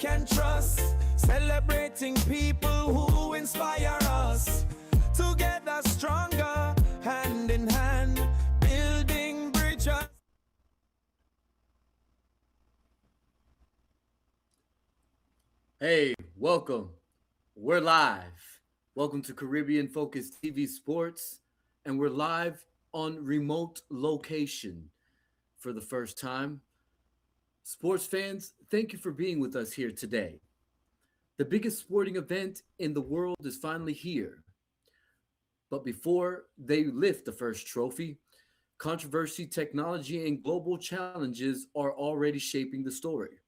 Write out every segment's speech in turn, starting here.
can trust. Celebrating people who inspire us. Together stronger, hand in hand, building bridges. Hey, welcome. We're live. Welcome to Caribbean Focused TV Sports, and we're live on remote location for the first time. Sports fans, thank you for being with us here today. The biggest sporting event in the world is finally here. But before they lift the first trophy, controversy, technology, and global challenges are already shaping the story.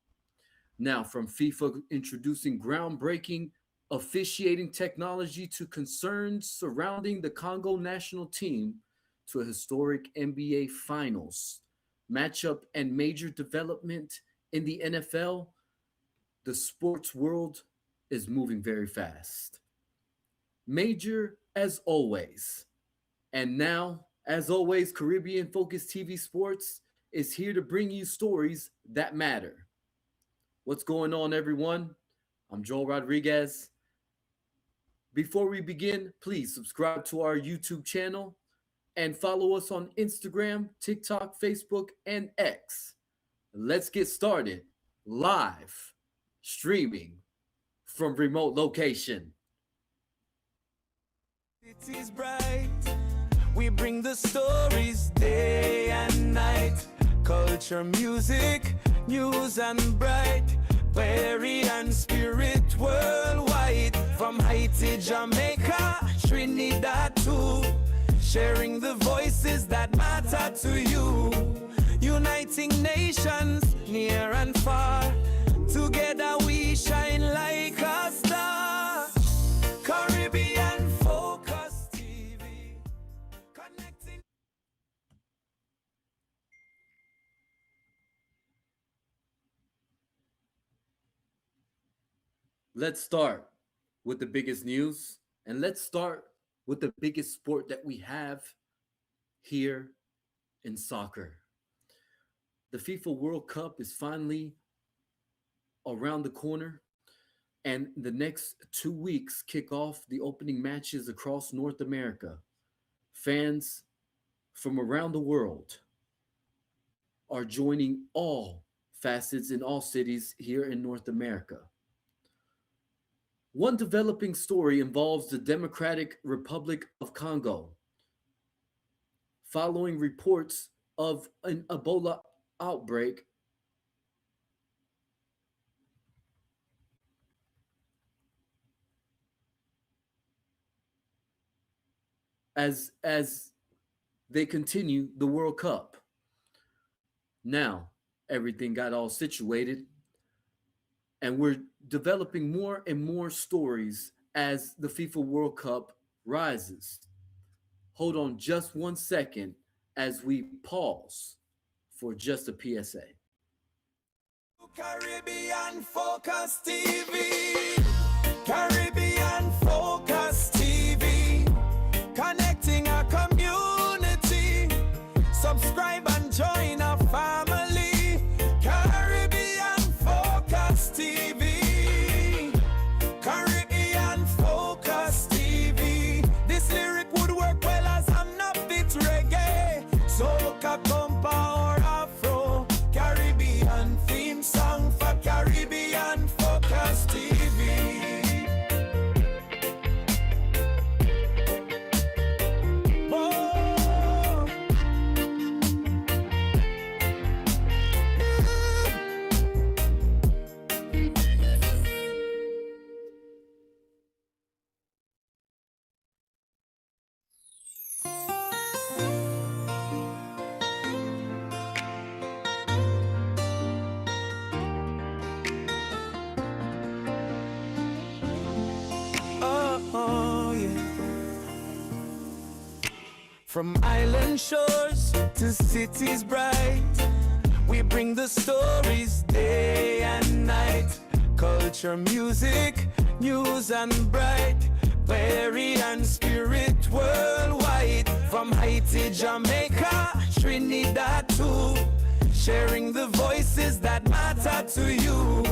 Now, from FIFA introducing groundbreaking officiating technology to concerns surrounding the Congo national team to a historic NBA Finals matchup and major development in the NFL, the sports world is moving very fast. Major as always. And now, as always, Caribbean Focused TV Sports is here to bring you stories that matter. What's going on, everyone? I'm Joel Rodriguez. Before we begin, please subscribe to our YouTube channel and follow us on Instagram, TikTok, Facebook, and X. Let's get started. Live streaming from remote location. City's bright. We bring the stories day and night. Culture, music, news and bright. Fairy and spirit worldwide. From Haiti, Jamaica, Trinidad too. Sharing the voices that matter to you. Uniting nations near and far. Together we shine like a star. Caribbean Focus TV. Connecting. Let's start with the biggest news, and let's start with the biggest sport that we have here in soccer. The FIFA World Cup is finally around the corner, and the next 2 weeks kick off the opening matches across North America. Fans from around the world are joining all facets in all cities here in North America. One developing story involves the Democratic Republic of Congo. Following reports of an Ebola outbreak, as they continue the World Cup. Now, everything got all situated, and we're developing more and more stories as the FIFA World Cup rises. Hold on just 1 second as we pause for just a PSA. Caribbean Focus TV. Caribbean Focus TV. Connecting our community. Subscribe and join our family. Caribbean Focus TV. Caribbean Focus TV. This lyric would work well as I'm not fit reggae. Soca, compa or afro. Caribbean theme song for Caribbean Focus TV. From island shores to cities bright, we bring the stories day and night. Culture, music, news and bright. Fairy and spirit worldwide. From Haiti, Jamaica, Trinidad too. Sharing the voices that matter to you.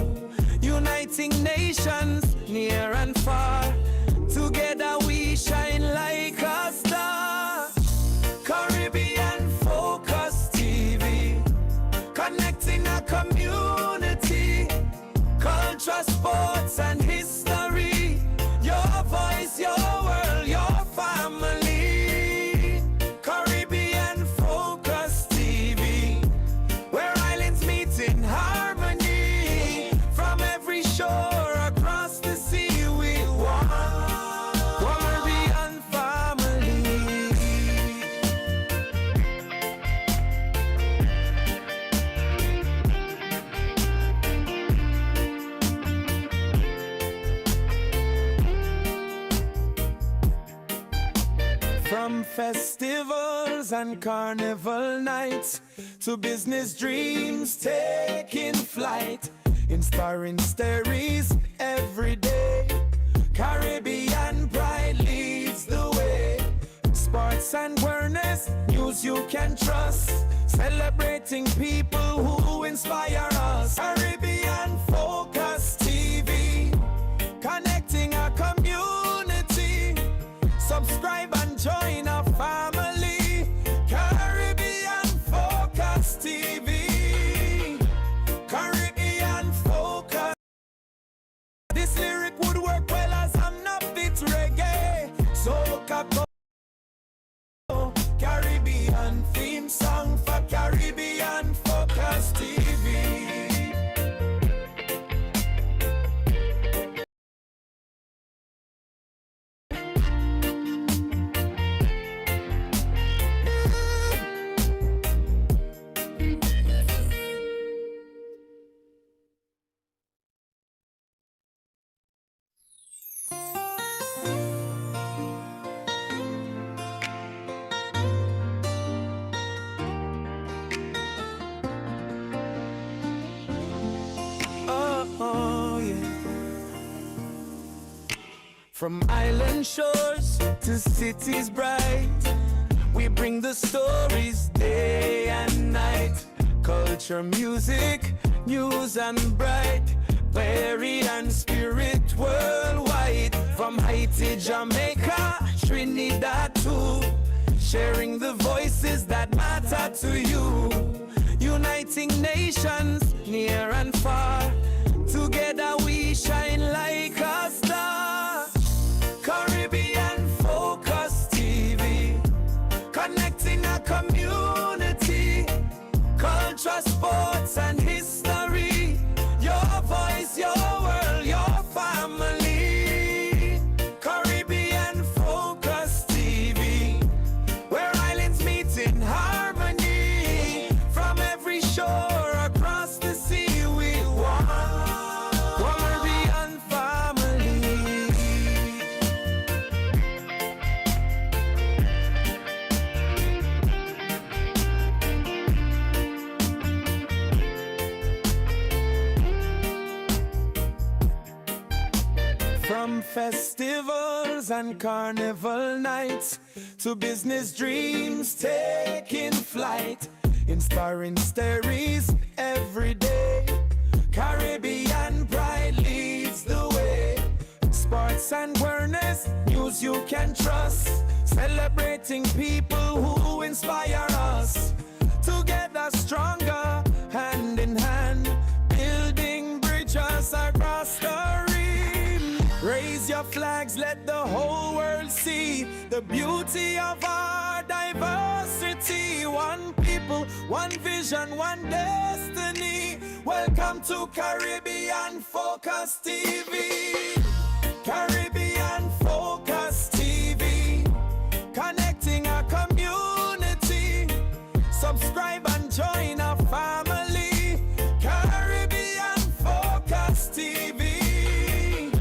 uniting nations near and far. Together we shine like a star. Caribbean Focus TV, connecting a community, culture, sports and history. Your voice, your world, your family. Caribbean Focus TV, where islands meet in harmony. From every shore across the sea, we want Caribbean family. From festivals and carnival nights to business dreams taking flight, inspiring stories every day. Caribbean pride leads the way. Sports and awareness, news you can trust, celebrating people who inspire us. Caribbean Focus TV, connecting our community. Subscribe and join our family. Caribbean Focus TV, Caribbean Focus. This lyric would work well as I'm not bit reggae. Soca go, Caribbean theme song for Caribbean Focus TV. Oh, yeah. From island shores to cities bright, we bring the stories day and night. Culture, music, news and bright, varied and spirit worldwide. From Haiti, Jamaica, Trinidad too, sharing the voices that matter to you. Uniting nations near and far. Together we shine like a star. Caribbean Focus TV, connecting a community, culture, sports and history. Your voice, your world, your family. Caribbean Focus TV, where islands meet in harmony. From every shore across the sea, we want Caribbean family. From festivals and carnival nights to business dreams taking flight, inspiring stories every day. Caribbean pride leads the way. Sports and awareness, news you can trust, celebrating people who inspire us. Together stronger, hand in hand, building bridges across the reef. Raise your flags, let the whole world see the beauty of our diversity. One people, one vision, one destiny. Welcome to Caribbean Focus TV. Caribbean Focus TV, connecting our community. Subscribe and join our family. Caribbean Focus TV,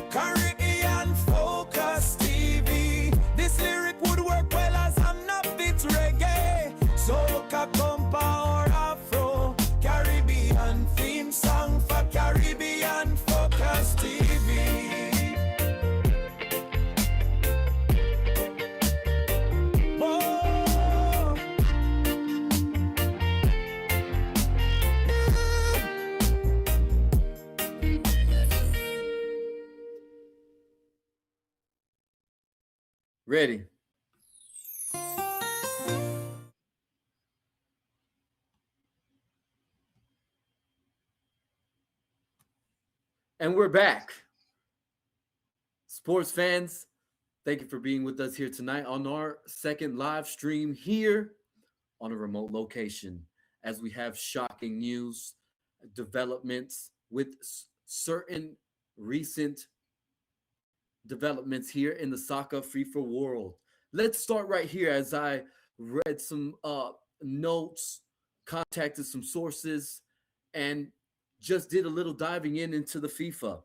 Caribbean Focus TV. This lyric would work well as I'm not bit reggae. Soca, compa or afro. Caribbean theme song for Caribbean Focus TV. Ready. And we're back. Sports fans, thank you for being with us here tonight on our second live stream here on a remote location as we have shocking news, developments with certain recent developments here in the soccer FIFA world. Let's start right here as I read some notes, contacted some sources, and just did a little diving into the FIFA.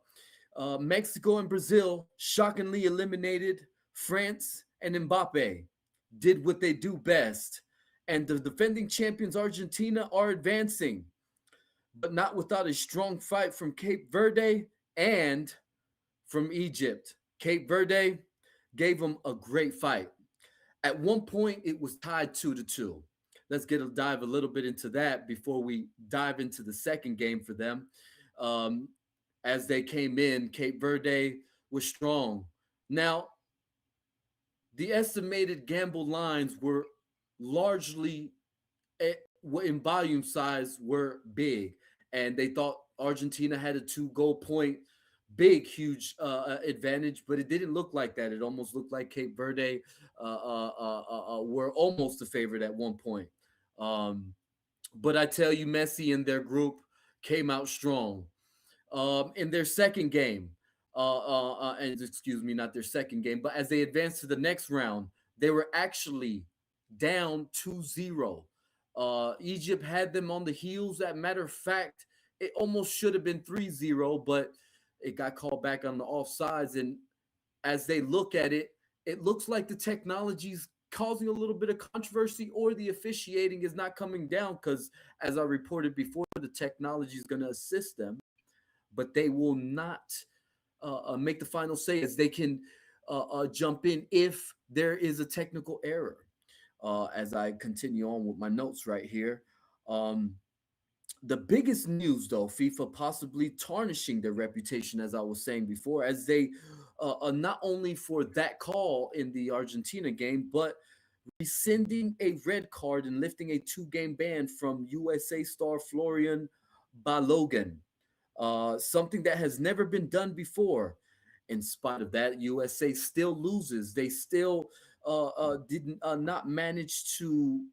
Mexico and Brazil shockingly eliminated France, and Mbappe did what they do best. And the defending champions Argentina are advancing, but not without a strong fight from Cape Verde and from Egypt. Cape Verde gave them a great fight. At one point, it was tied 2-2. Let's dive a little bit into that before we dive into the second game for them. Um, as they came in, Cape Verde was strong. Now, the estimated gamble lines were largely in volume size were big, and they thought Argentina had a 2-goal point, big, huge advantage, but it didn't look like that. It almost looked like Cape Verde were almost a favorite at one point. But I tell you, Messi and their group came out strong. In their second game, and excuse me, not their second game, but as they advanced to the next round, they were actually down 2-0. Egypt had them on the heels. As a matter of fact, it almost should have been 3-0, but it got called back on the offsides. And as they look at it, it looks like the technology's causing a little bit of controversy, or the officiating is not coming down, because as I reported before, the technology is going to assist them, but they will not make the final say, as they can jump in if there is a technical error. As I continue on with my notes right here. The biggest news, though, FIFA possibly tarnishing their reputation, as I was saying before, as they not only for that call in the Argentina game, but rescinding a red card and lifting a 2-game ban from USA star Florian Balogun, something that has never been done before. In spite of that, USA still loses. They still did not manage to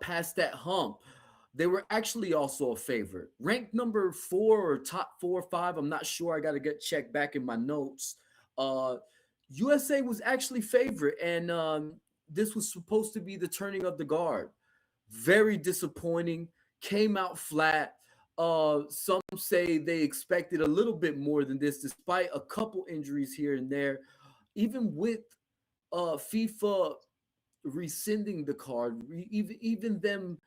pass that hump. They were actually also a favorite, ranked number 4 or top 4 or 5. I'm not sure. I got to get checked back in my notes. USA was actually favorite, and this was supposed to be the turning of the guard. Very disappointing. Came out flat. Some say they expected a little bit more than this, despite a couple injuries here and there. Even with FIFA rescinding the card, even them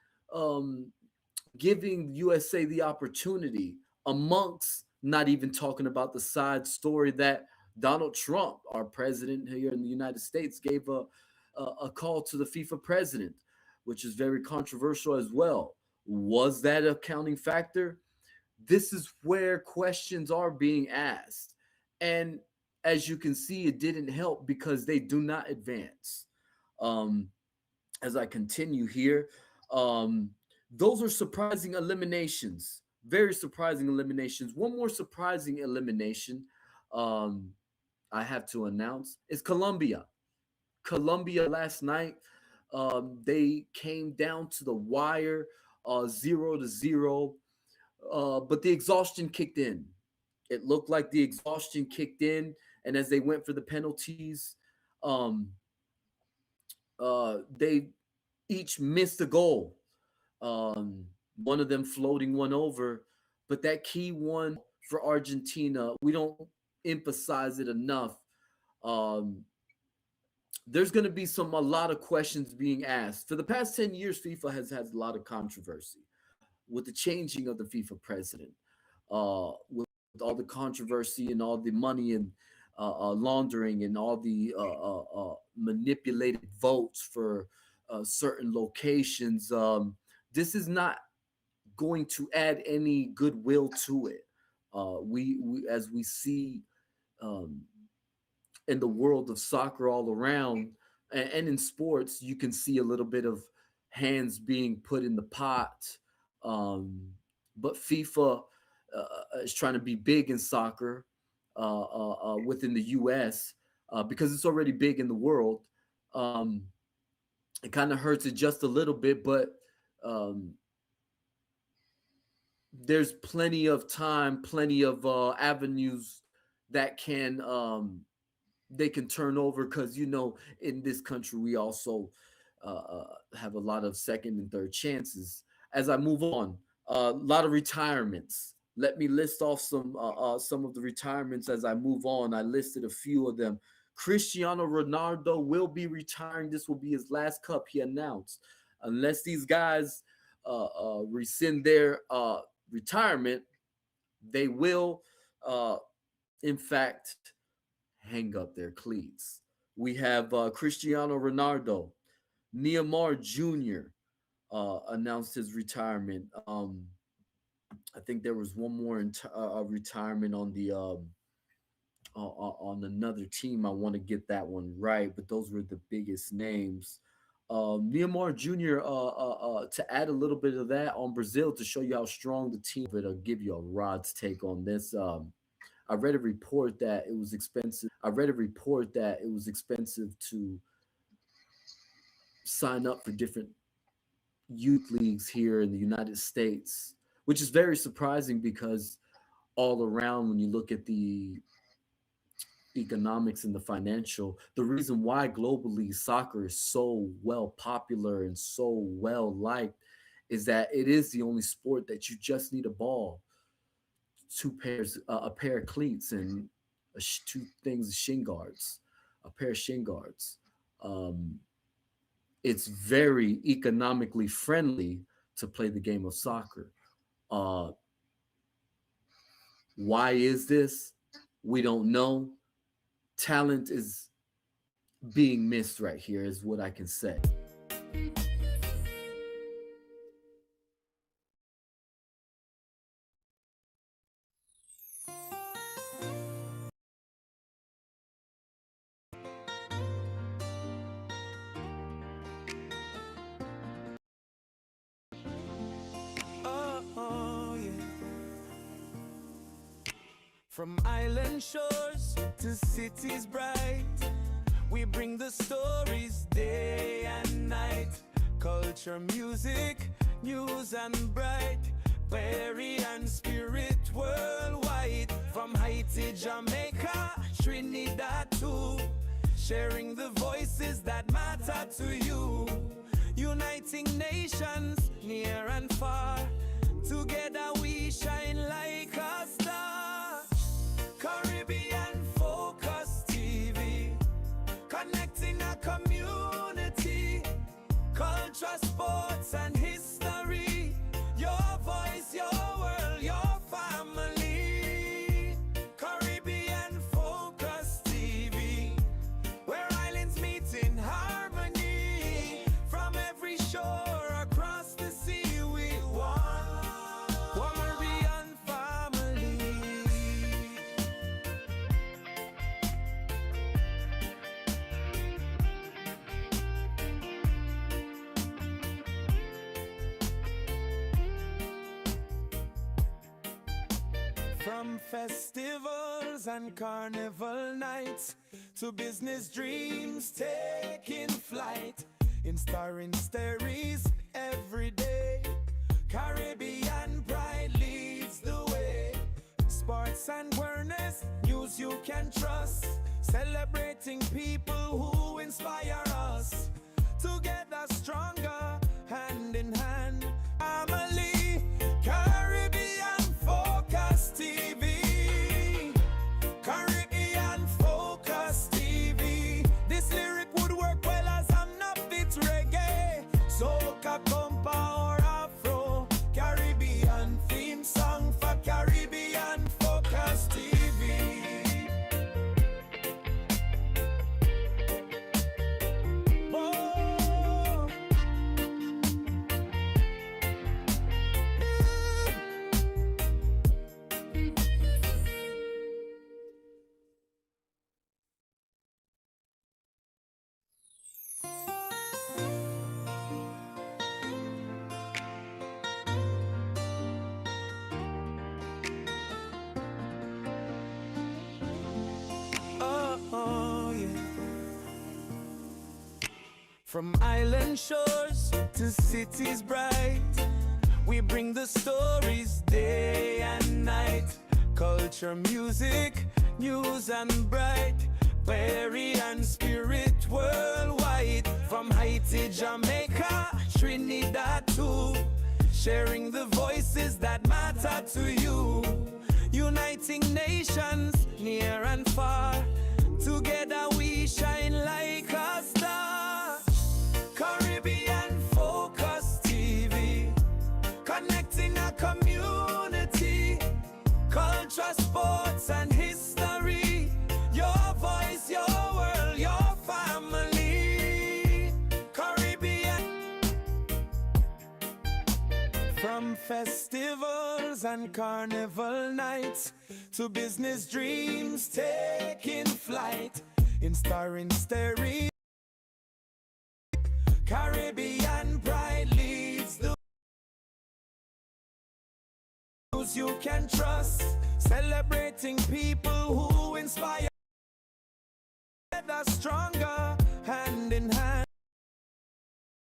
giving USA the opportunity, amongst not even talking about the side story that Donald Trump, our president here in the United States, gave a call to the FIFA president, which is very controversial as well. Was that a counting factor? This is where questions are being asked. And as you can see, it didn't help because they do not advance. As I continue here, those are surprising eliminations, very surprising eliminations. One more surprising elimination I have to announce is Colombia. Colombia last night, they came down to the wire, 0-0, but the exhaustion kicked in. It looked like the exhaustion kicked in, and as they went for the penalties, they each missed a goal. One of them floating one over, but that key one for Argentina, we don't emphasize it enough. There's going to be a lot of questions being asked. For the past 10 years, FIFA has had a lot of controversy with the changing of the FIFA president, with all the controversy and all the money and laundering and all the manipulated votes for certain locations. This is not going to add any goodwill to it. We as we see in the world of soccer all around, and in sports, you can see a little bit of hands being put in the pot. Um, but FIFA is trying to be big in soccer within the U.S. Because it's already big in the world. Um, it kind of hurts it just a little bit, but um, there's plenty of time, plenty of avenues that can they can turn over, because in this country we also have a lot of second and third chances. As I move on, a lot of retirements. Let me list off some of the retirements as I move on. I listed a few of them. Cristiano Ronaldo will be retiring. This will be his last cup, he announced. Unless these guys rescind their retirement, they will, in fact, hang up their cleats. We have Cristiano Ronaldo. Neymar Jr. Announced his retirement. I think there was one more retirement on the on another team. I want to get that one right, but those were the biggest names. Neymar Jr. To add a little bit of that on Brazil to show you how strong the team. But I'll give you a Rod's take on this. I read a report that it was expensive. To sign up for different youth leagues here in the United States, which is very surprising because all around, when you look at the economics and the financial, the reason why globally soccer is so well popular and so well liked is that it is the only sport that you just need a ball, a pair of cleats, and two things, shin guards, a pair of shin guards. It's very economically friendly to play the game of soccer. Why is this? We don't know. Talent is being missed right here, is what I can say. Oh, yeah. From island shores to cities bright, we bring the stories day and night. Culture, music, news and bright, berry and spirit worldwide. From Haiti, Jamaica, Trinidad too, sharing the voices that matter to you. Uniting nations near and far, together we shine like a star. Caribbean Focus TV, connecting a community. Culture, sports and history. Your voice, your world, your family. Caribbean Focus TV, where islands meet in harmony. From every shore across the sea, we one Caribbean family. From festivals and carnival nights to business dreams taking flight, inspiring stories every day. Caribbean pride leads the way. Sports and awareness, news you can trust. Celebrating people who inspire us. Together stronger, hand in hand. Family, Caribbean Focus TV. Caribbean Focus TV. This lyric would work well as I'm not fit reggae. Soca, compa or afro. Caribbean theme song for Caribbean Focus TV. From island shores to cities bright, we bring the stories day and night. Culture, music, news and bright, Berry and spirit worldwide. From Haiti, Jamaica, Trinidad too, sharing the voices that matter to you. Uniting nations near and far, together we shine like a star. Caribbean Focus TV, connecting a community, culture, sports and history. Your voice, your world, your family. Caribbean. From festivals and carnival nights to business dreams taking flight in starring stereo. Caribbean pride leads the news you can trust, celebrating people who inspire. Together stronger, hand in hand,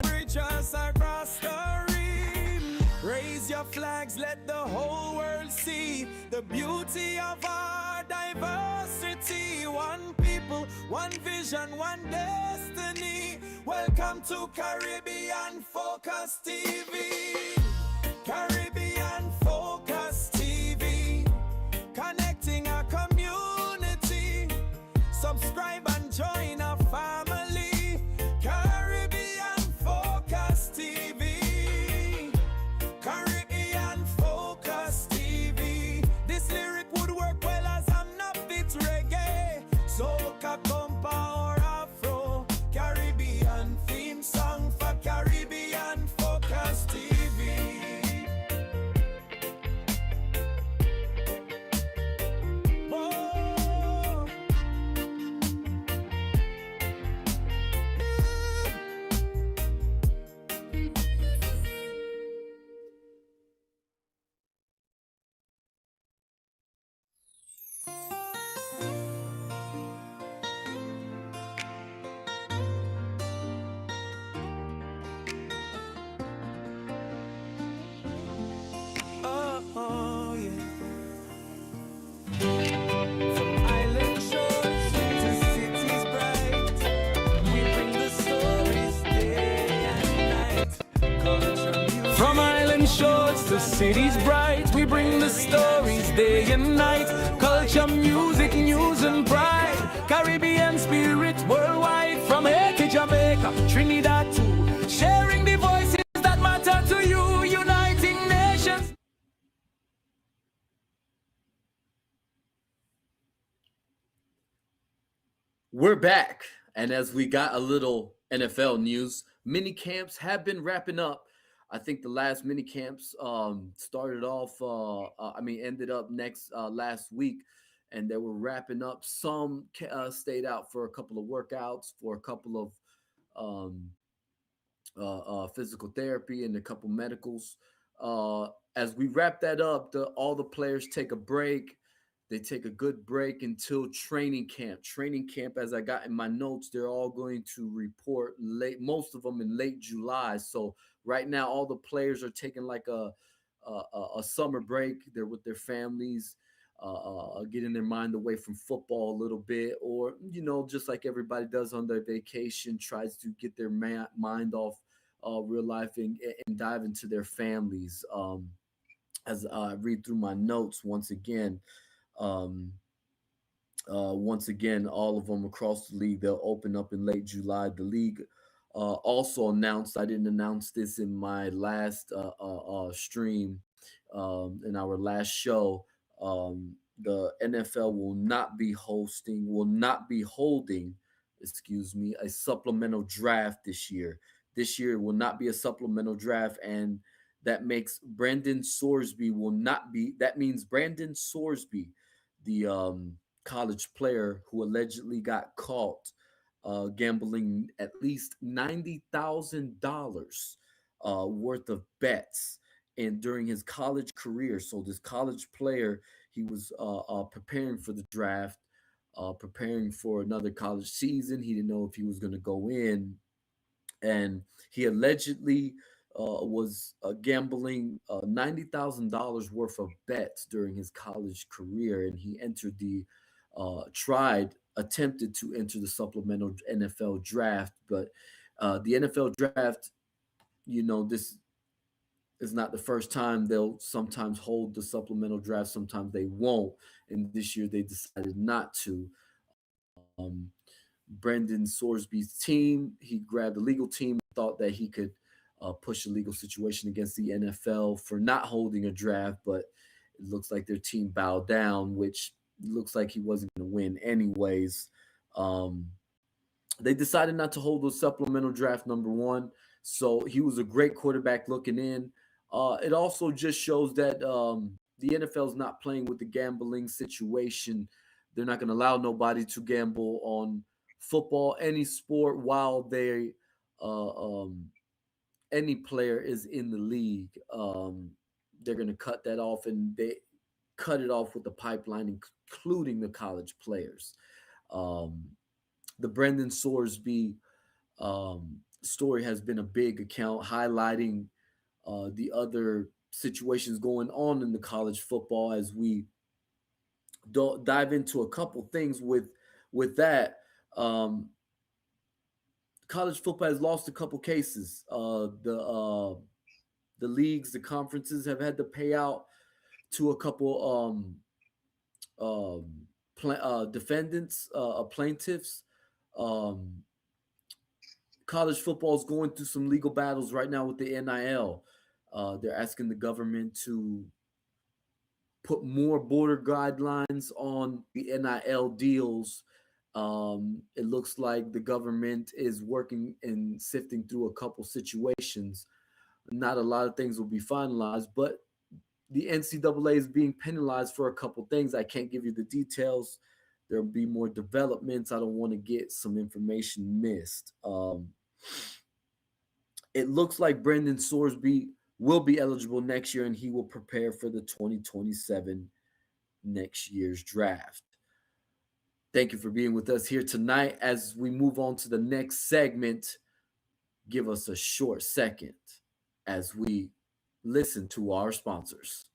bridge us across the rim. Raise your flags, let the whole world see the beauty of our diversity. One people, one vision, one destiny. Welcome to Caribbean Focus TV. Caribbean Focus TV, connecting our community. Subscribe and join our family. Caribbean Focus TV. Caribbean Focus TV. This lyric would work well as I'm not fit reggae. Soca, compa or afro. Caribbean theme song for Caribbean Focus TV. Whoa. Oh, yeah. From island shores to cities bright, we bring the stories day and night. Culture, music. From island shores to cities bright, we bring the stories day and night. Culture, music, news and pride. Caribbean spirit worldwide. From Haiti, Jamaica, Trinidad too, sharing the voices that matter to you. Uniting nations. We're back, and as we got a little NFL news, mini camps have been wrapping up. I think the last mini camps started off. Ended up next last week, and they were wrapping up. Some stayed out for a couple of workouts, for a couple of physical therapy, and a couple medicals. As we wrap that up, all the players take a break. They take a good break until training camp. Training camp, as I got in my notes, they're all going to report late, most of them in late July. So right now, all the players are taking like a summer break. They're with their families, getting their mind away from football a little bit, or just like everybody does on their vacation, tries to get their mind off real life and dive into their families. As I read through my notes um, once again, all of them across the league, they'll open up in late July. The league also announced, I didn't announce this in my last stream, in our last show. The NFL will not be holding, excuse me, a supplemental draft this year. This year will not be a supplemental draft, and that makes Brandon Sorsby will not be. That means Brandon Sorsby, the college player who allegedly got caught gambling at least $90,000 worth of bets and during his college career. So this college player, he was preparing for the draft, preparing for another college season. He didn't know if he was going to go in. and he allegedly was gambling $90,000 worth of bets during his college career, and he entered the attempted to enter the supplemental NFL draft, but the NFL draft, this is not the first time. They'll sometimes hold the supplemental draft, sometimes they won't, and this year they decided not to. Brendan Sorsby's team, he grabbed the legal team, thought that he could push a legal situation against the NFL for not holding a draft, but it looks like their team bowed down, which looks like he wasn't going to win anyways. They decided not to hold the supplemental draft, number one. So he was a great quarterback looking in. It also just shows that the NFL is not playing with the gambling situation. They're not going to allow nobody to gamble on football, any sport, while any player is in the league. They're going to cut that off, and they cut it off with the pipeline, including the college players. The Brendan Sorsby story has been a big account highlighting the other situations going on in the college football. As we dive into a couple things with that, college football has lost a couple cases. The leagues, the conferences have had to pay out to a couple defendants, plaintiffs. College football is going through some legal battles right now with the NIL. They're asking the government to put more border guidelines on the NIL deals. It looks like the government is working and sifting through a couple situations. Not a lot of things will be finalized, but the NCAA is being penalized for a couple things. I can't give you the details. There'll be more developments. I don't want to get some information missed. It looks like Brendan Sorsby will be eligible next year, and he will prepare for the 2027 next year's draft. Thank you for being with us here tonight. As we move on to the next segment, give us a short second as we listen to our sponsors.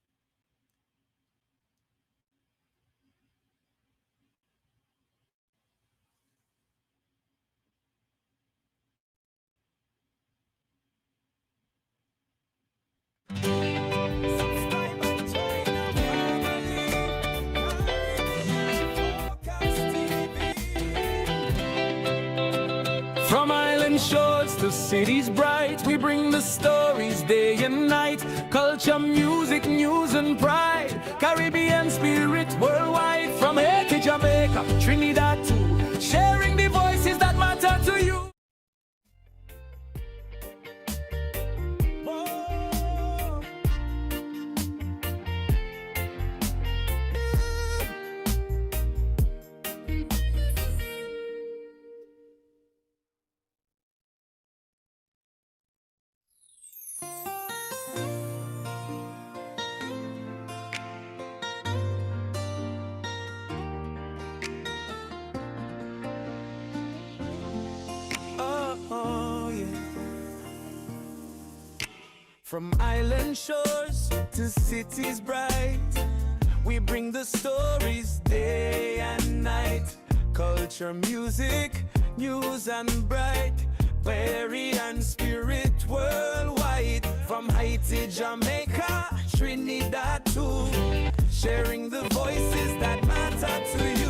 From island shores to cities bright, we bring the stories day and night. Culture, music, news and pride. Caribbean spirit worldwide. From Haiti, Jamaica, Trinidad too. Sharing the voices that matter to you. From island shores to cities bright, we bring the stories day and night. Culture, music, news and bright. Caribbean spirit worldwide. From Haiti, Jamaica, Trinidad too. Sharing the voices that matter to you.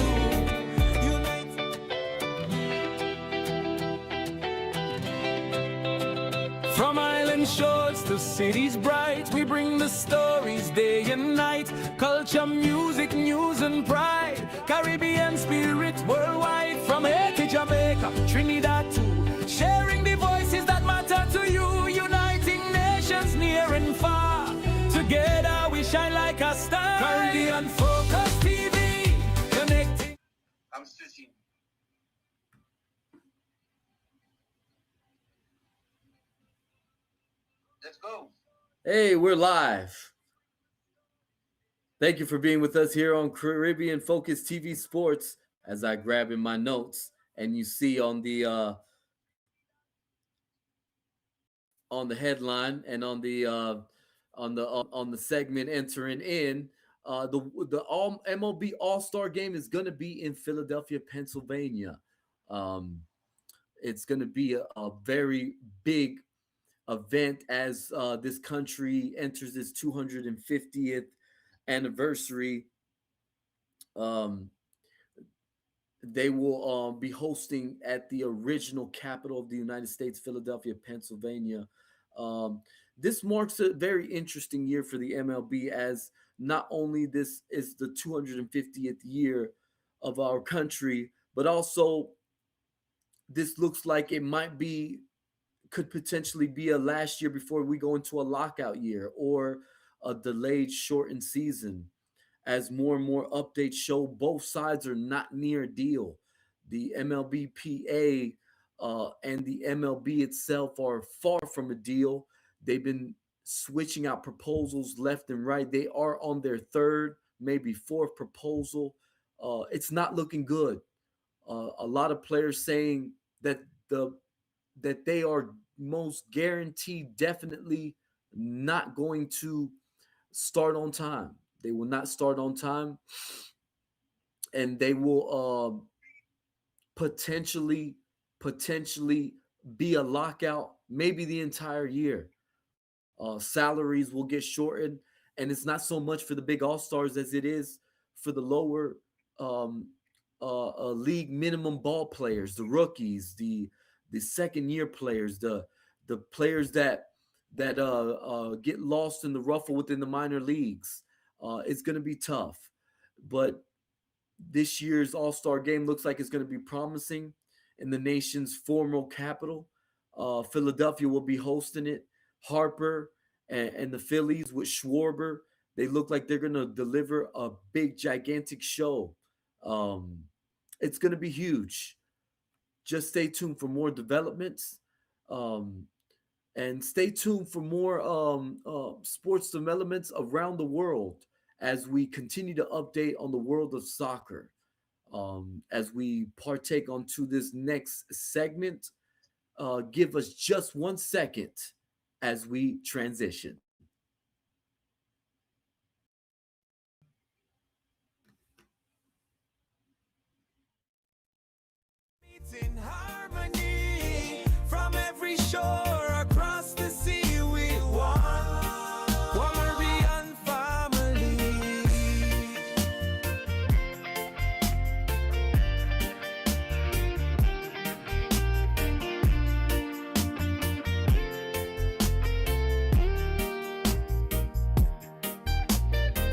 From island shores to cities bright, we bring the stories day and night. Culture, music, news and pride. Caribbean spirit worldwide. From Haiti, Jamaica, Trinidad too. Sharing the voices that matter to you. Uniting nations near and far. Together we shine like a star. Caribbean Focus TV, connecting. I'm switching. Let's go. Hey, we're live. Thank you for being with us here on Caribbean Focus TV Sports. As I grab in my notes, and you see on the on the headline and on the segment entering in. The all MLB All Star Game is going to be in Philadelphia, Pennsylvania. Um, it's going to be a very big event as this country enters its 250th anniversary. Um, they will be hosting at the original capital of the United States, Philadelphia, Pennsylvania. Um, this marks a very interesting year for the MLB, as not only this is the 250th year of our country, but also this looks like it might be could potentially be a last year before we go into a lockout year or a delayed shortened season, as more and more updates show both sides are not near a deal. The MLBPA and the MLB itself are far from a deal. They've been switching out proposals left and right. They are on their third, maybe fourth proposal. It's not looking good. A lot of players saying that they are most guaranteed definitely not going to start on time. They will not start on time, and they will potentially be a lockout maybe the entire year. Salaries will get shortened, and it's not so much for the big all stars as it is for the lower um, league minimum ball players, the rookies, the second year players, the players that get lost in the ruffle within the minor leagues. It's going to be tough, but this year's All Star Game looks like it's going to be promising in the nation's former capital. Philadelphia will be hosting it. Harper and the Phillies with Schwarber, they look like they're going to deliver a big, gigantic show. It's going to be huge. Just stay tuned for more developments. And stay tuned for more sports developments around the world as we continue to update on the world of soccer. As we partake onto this next segment, give us just 1 second as we transition. In harmony from every shore across the sea, we one Caribbean family.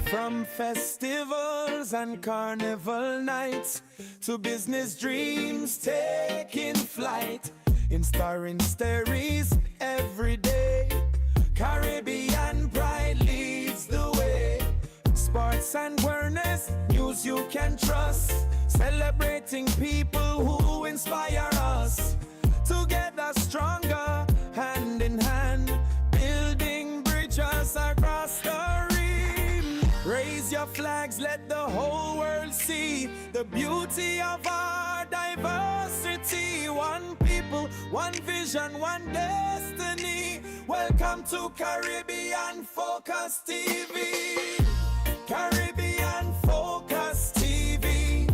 From festivals and carnival nights to business dreams taking flight, in starring stories every day, Caribbean pride leads the way. Sports and awareness, news you can trust, celebrating people who inspire us. Together stronger, hand in hand, building bridges across the reef. Raise your flags, let the whole world see the beauty of our diversity. One people, one vision, one destiny. Welcome to Caribbean Focus TV. Caribbean Focus TV,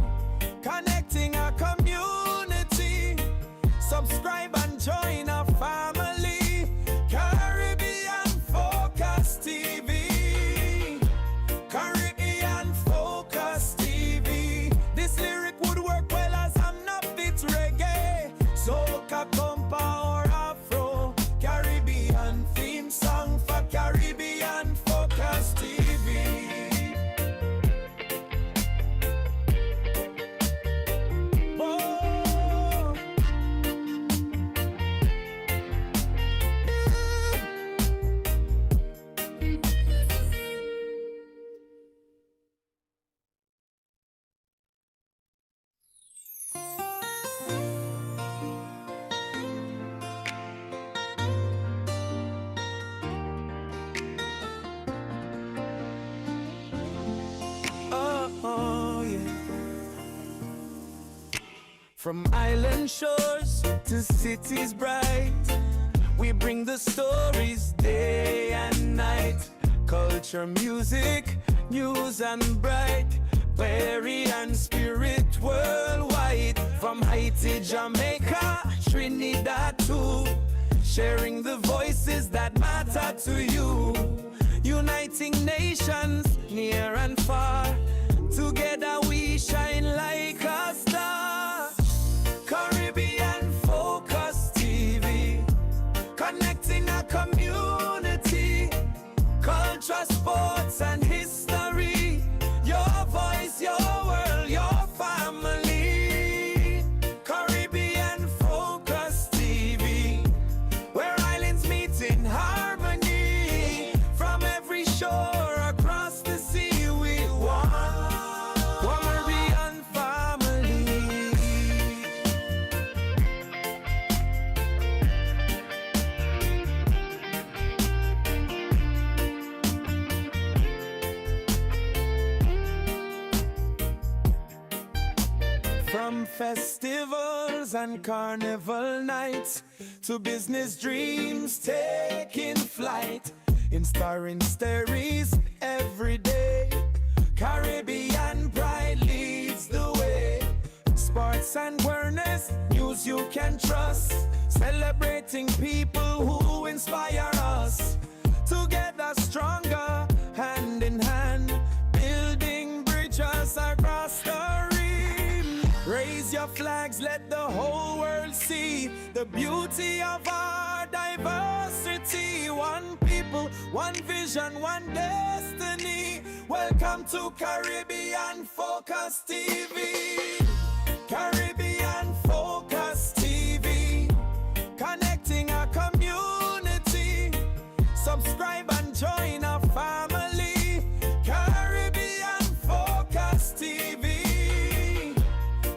connecting our community. Subscribe and join our family. Caribbean Focus TV. Caribbean Focus TV. This lyric would work well as I'm not fit reggae. Soca, compa or afro. Caribbean theme song for Caribbean Focus TV. Oh. Oh, yeah. From island shores to cities bright, we bring the the stories day and night. Culture, music, news and bright. Buried and spirit worldwide. From Haiti, Jamaica, Trinidad too. Sharing the voices that matter to you. Uniting nations near and far. Together we shine like a star. Caribbean Focus TV, connecting a community. Culture, sports and history. Your voice, your world, your family. Caribbean Focus TV, where islands meet in harmony. From every shore across the sea we one Caribbean family. From festivals and carnival nights to business dreams taking flight, inspiring stories every day. Caribbean pride leads the way. Sports and awareness, news you can trust. Celebrating people who inspire us. Together stronger, hand in hand. Building bridges across the rim. Raise your flags, let the whole world see the beauty of our diversity. One people, one vision, one destiny. Welcome to Caribbean Focus TV. Caribbean Focus TV, connecting our community. Subscribe and join our family. Caribbean Focus TV.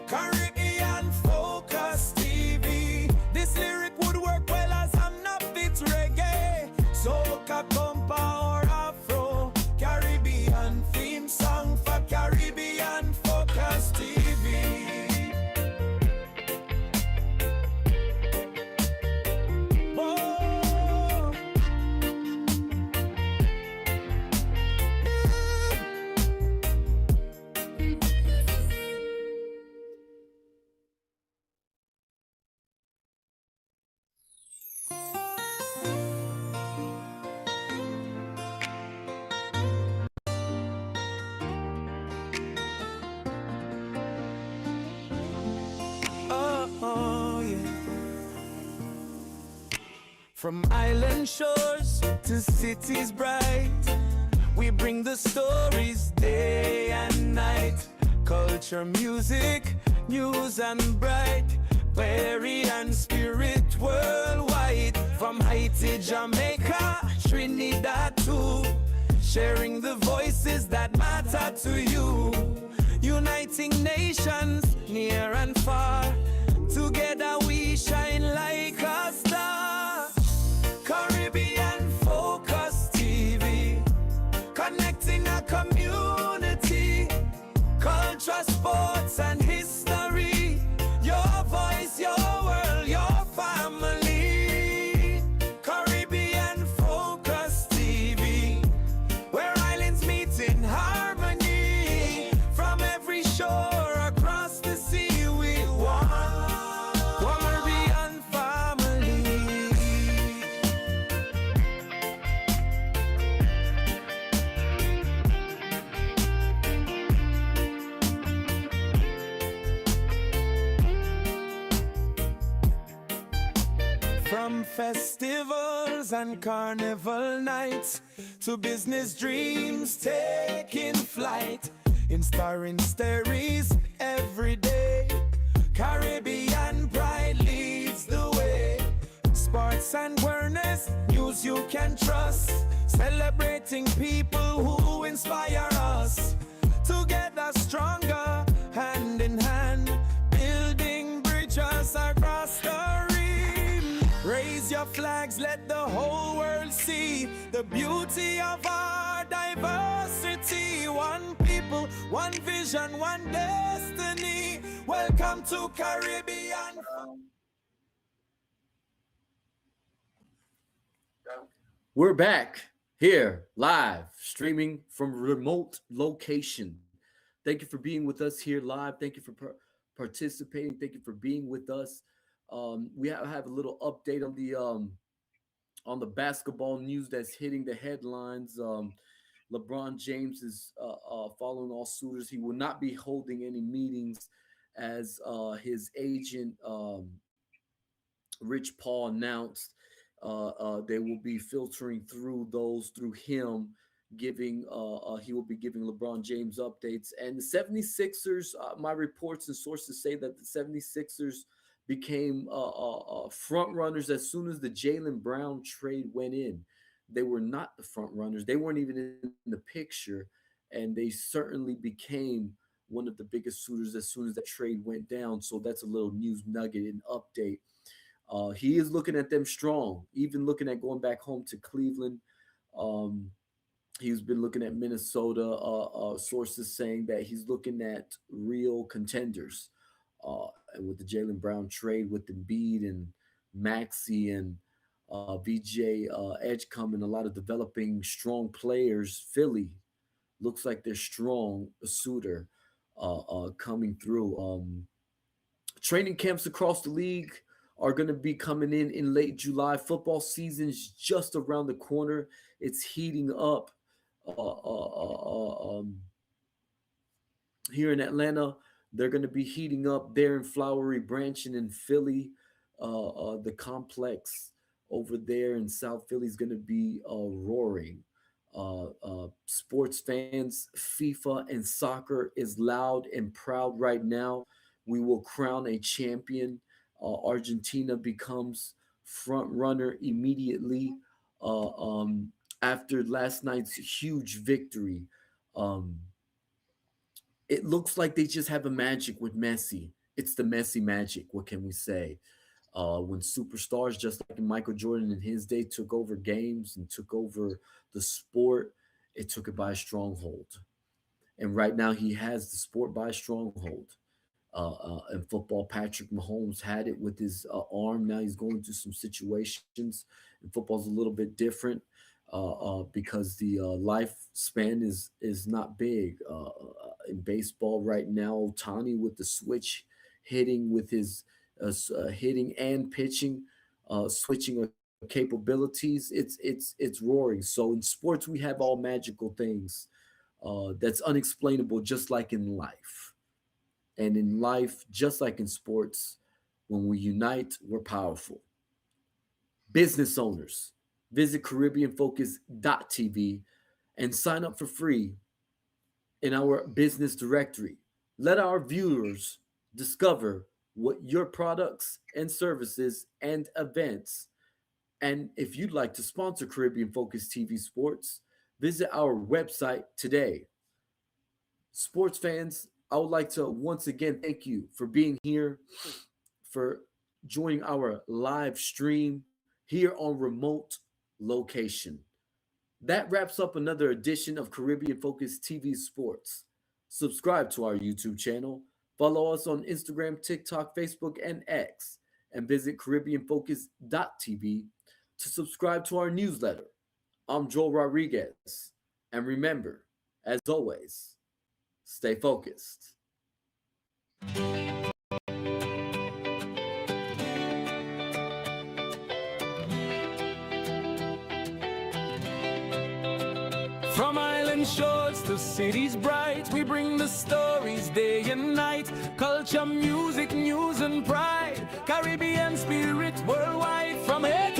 Caribbean Focus TV. This lyric would work well as I'm not fit reggae. Soca, compa or afro. Caribbean theme song for Caribbean Focus TV. Oh. Oh, yeah. From island shores to cities bright, we bring the stories day and night. Culture, music, news and bright. Buried and spirit worldwide. From Haiti, Jamaica, Trinidad too. Sharing the voices that matter to you. Uniting nations near and far. Together we shine like a star. Caribbean Focus TV, connecting a community. Culture, sports and history. Your voice, your world, your family. Caribbean Focus TV, where islands meet in harmony. From every shore across the sea we one Caribbean family. From festivals and carnival nights to business dreams taking flight, inspiring stories every day. Caribbean pride leads the way. Sports and awareness, news you can trust. Celebrating people who inspire us. Together stronger, hand in hand. Building bridges across the rim. Raise your flags, let the whole world see the beauty of our diversity. One people, one vision, one destiny. Welcome to Caribbean. We're back here live, streaming from remote location. Thank you for being with us here live. Thank you for participating. Thank you for being with us. We have a little update on the basketball news that's hitting the headlines. LeBron James is following all suitors. He will not be holding any meetings as his agent Rich Paul announced. They will be filtering through those through him, giving he will be giving LeBron James updates. And the 76ers, my reports and sources say that the 76ers became front runners as soon as the Jaylen Brown trade went in. They were not the front runners. They weren't even in the picture, and they certainly became one of the biggest suitors as soon as that trade went down. So that's a little news nugget and update. He is looking at them strong, even looking at going back home to Cleveland. He's been looking at Minnesota. Sources saying that he's looking at real contenders. And with the Jaylen Brown trade, with Embiid and Maxey and VJ Edge coming, a lot of developing strong players. Philly looks like they're strong, a suitor coming through. Training camps across the league are going to be coming in late July. Football season's just around the corner. It's heating up here in Atlanta. They're going to be heating up there in Flowery Branch and in Philly. The complex over there in South Philly is going to be roaring. Sports fans, FIFA and soccer is loud and proud right now. We will crown a champion. Argentina becomes front runner immediately after last night's huge victory. It looks like they just have a magic with Messi. It's the Messi magic. What can we say? When superstars, just like Michael Jordan in his day, took over games and took over the sport, it took it by a stronghold. And right now, he has the sport by a stronghold. In football, Patrick Mahomes had it with his arm. Now he's going through some situations. And football's a little bit different because the lifespan is not big. In baseball right now, Ohtani with the switch hitting with his hitting and pitching, switching capabilities. It's roaring. So in sports, we have all magical things that's unexplainable, just like in life. And in life, just like in sports, when we unite, we're powerful. Business owners, visit CaribbeanFocus.tv and sign up for free in our business directory. Let our viewers discover what your products and services and events. And if you'd like to sponsor Caribbean Focus TV Sports, visit our website today. Sports fans, I would like to once again thank you for being here, for joining our live stream here on remote location. That wraps up another edition of Caribbean Focus TV Sports. Subscribe to our YouTube channel, follow us on Instagram, TikTok, Facebook, and X, and visit CaribbeanFocus.tv to subscribe to our newsletter. I'm Joel Rodriguez, and remember, as always, stay focused. From island shores to cities bright, we bring the stories day and night. Culture, music, news, and pride. Caribbean spirit worldwide. From here